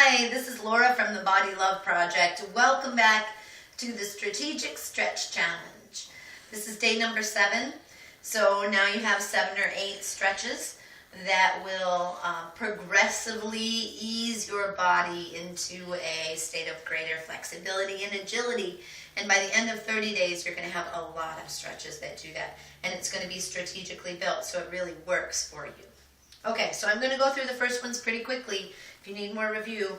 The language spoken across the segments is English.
Hi, this is Laura from the Body Love Project. Welcome back to the Strategic Stretch Challenge. This is day number 7. So now you have 7 or 8 stretches that will progressively ease your body into a state of greater flexibility and agility. And by the end of 30 days, you're going to have a lot of stretches that do that. And it's going to be strategically built, so it really works for you. Okay, so I'm going to go through the first ones pretty quickly. If you need more review,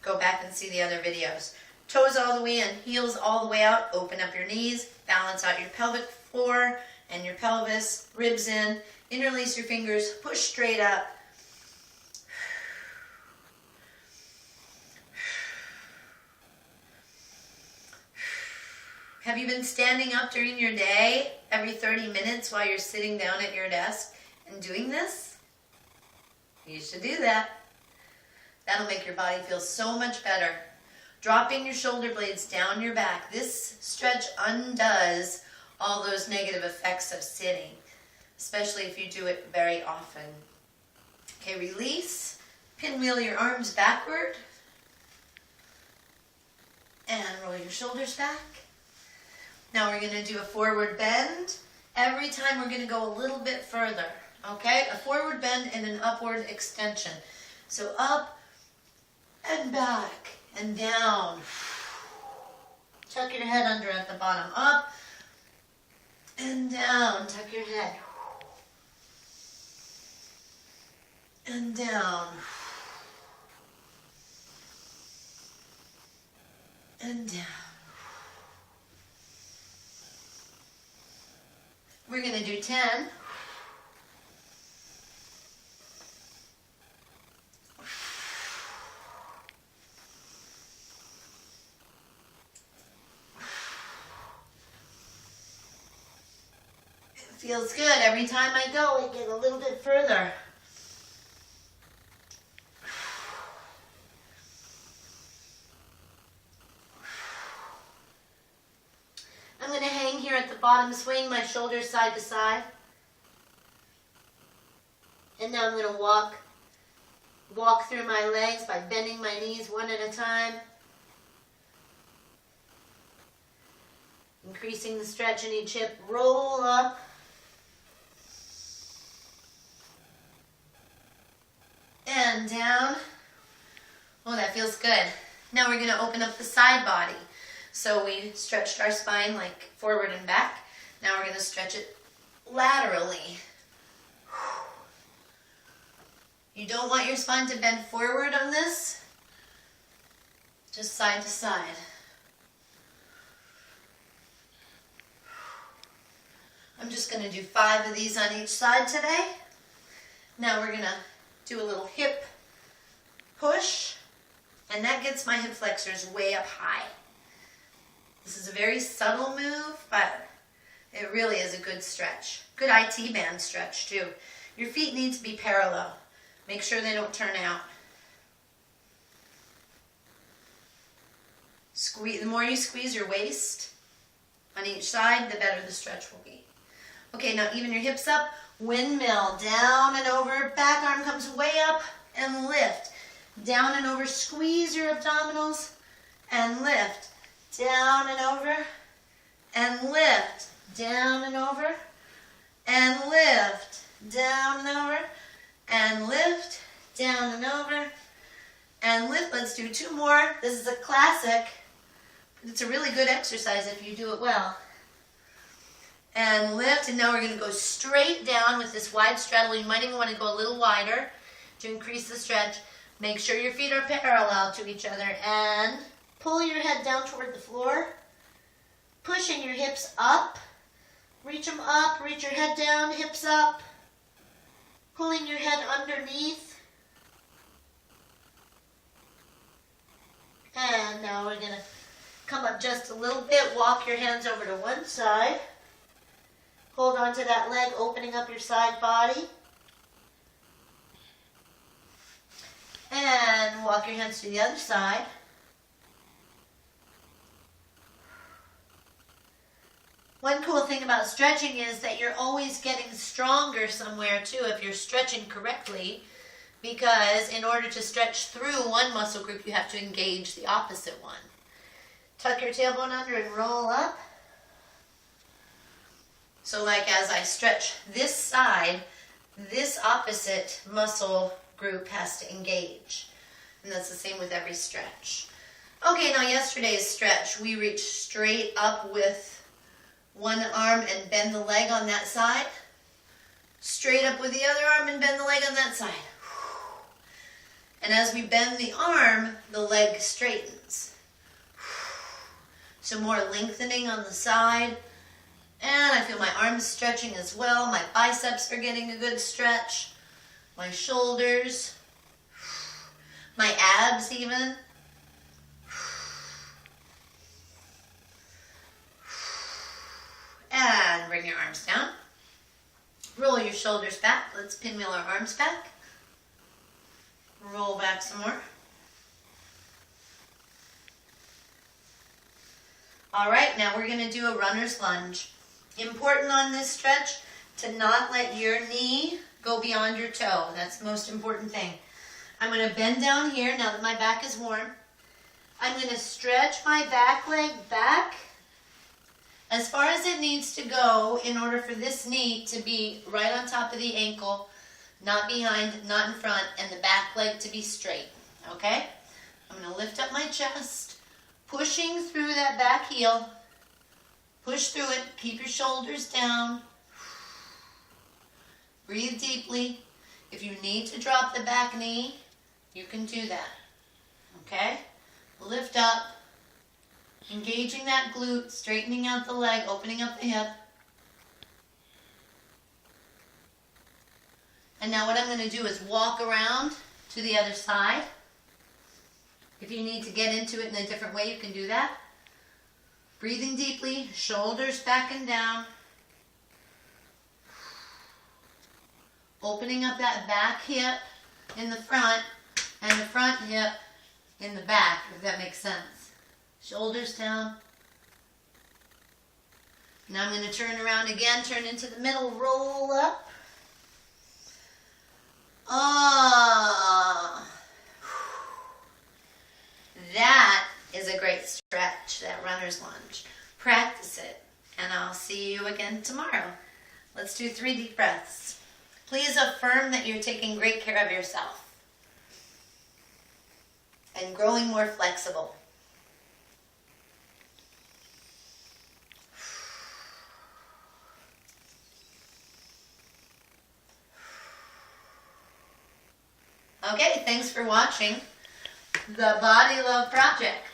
go back and see the other videos. Toes all the way in, heels all the way out. Open up your knees, balance out your pelvic floor and your pelvis, ribs in, interlace your fingers, push straight up. Have you been standing up during your day every 30 minutes while you're sitting down at your desk and doing this? You should do that. That'll make your body feel so much better. Dropping your shoulder blades down your back. This stretch undoes all those negative effects of sitting, especially if you do it very often. Okay, release. Pinwheel your arms backward. And roll your shoulders back. Now we're going to do a forward bend. Every time we're going to go a little bit further. Okay, a forward bend and an upward extension. So up and back and down. Tuck your head under at the bottom. Up and down. Tuck your head. And down. And down. We're going to do 10. Feels good. Every time I go, I get a little bit further. I'm going to hang here at the bottom, swing my shoulders side to side. And now I'm going to walk through my legs by bending my knees one at a time. Increasing the stretch in each hip. Roll up. And down. Oh, that feels good. Now we're going to open up the side body. So we stretched our spine like forward and back. Now we're going to stretch it laterally. You don't want your spine to bend forward on this. Just side to side. I'm just going to do 5 of these on each side today. Now we're going to do a little hip push, and that gets my hip flexors way up high. This is a very subtle move, but it really is a good stretch. Good IT band stretch too. Your feet need to be parallel. Make sure they don't turn out. Squeeze. The more you squeeze your waist on each side, the better the stretch will be. Okay, now even your hips up. Windmill, down and over, back arm comes way up and lift. Down and over, squeeze your abdominals and lift. Down and over and lift. Down and over and lift. Down and over and lift. Down and over and lift. Let's do 2 more. This is a classic. It's a really good exercise if you do it well. And lift, and now we're going to go straight down with this wide straddle. You might even want to go a little wider to increase the stretch. Make sure your feet are parallel to each other, and pull your head down toward the floor, pushing your hips up. Reach them up, reach your head down, hips up, pulling your head underneath. And now we're going to come up just a little bit, walk your hands over to one side. Hold on to that leg, opening up your side body. And walk your hands to the other side. One cool thing about stretching is that you're always getting stronger somewhere too if you're stretching correctly. because in order to stretch through one muscle group, you have to engage the opposite one. Tuck your tailbone under and roll up. So like as I stretch this side, this opposite muscle group has to engage. And that's the same with every stretch. Okay, now yesterday's stretch, we reached straight up with one arm and bend the leg on that side. Straight up with the other arm and bend the leg on that side. And as we bend the arm, the leg straightens. So more lengthening on the side. And I feel my arms stretching as well. My biceps are getting a good stretch. My shoulders. My abs even. And bring your arms down. Roll your shoulders back. Let's pinwheel our arms back. Roll back some more. All right, now we're going to do a runner's lunge. Important on this stretch to not let your knee go beyond your toe. That's the most important thing. I'm going to bend down here now that my back is warm. I'm going to stretch my back leg back as far as it needs to go in order for this knee to be right on top of the ankle, not behind, not in front, and the back leg to be straight, okay? I'm going to lift up my chest, pushing through that back heel. Push through it. Keep your shoulders down. Breathe deeply. If you need to drop the back knee, you can do that, okay? Lift up. Engaging that glute, straightening out the leg, opening up the hip. And now what I'm going to do is walk around to the other side. If you need to get into it in a different way, you can do that. Breathing deeply, shoulders back and down. Opening up that back hip in the front and the front hip in the back, if that makes sense. Shoulders down. Now I'm going to turn around again, turn into the middle, roll up. That is a great stretch, that runner's lunge. Practice it, and I'll see you again tomorrow. Let's do 3 deep breaths. Please affirm that you're taking great care of yourself and growing more flexible. Okay, thanks for watching the Body Love Project.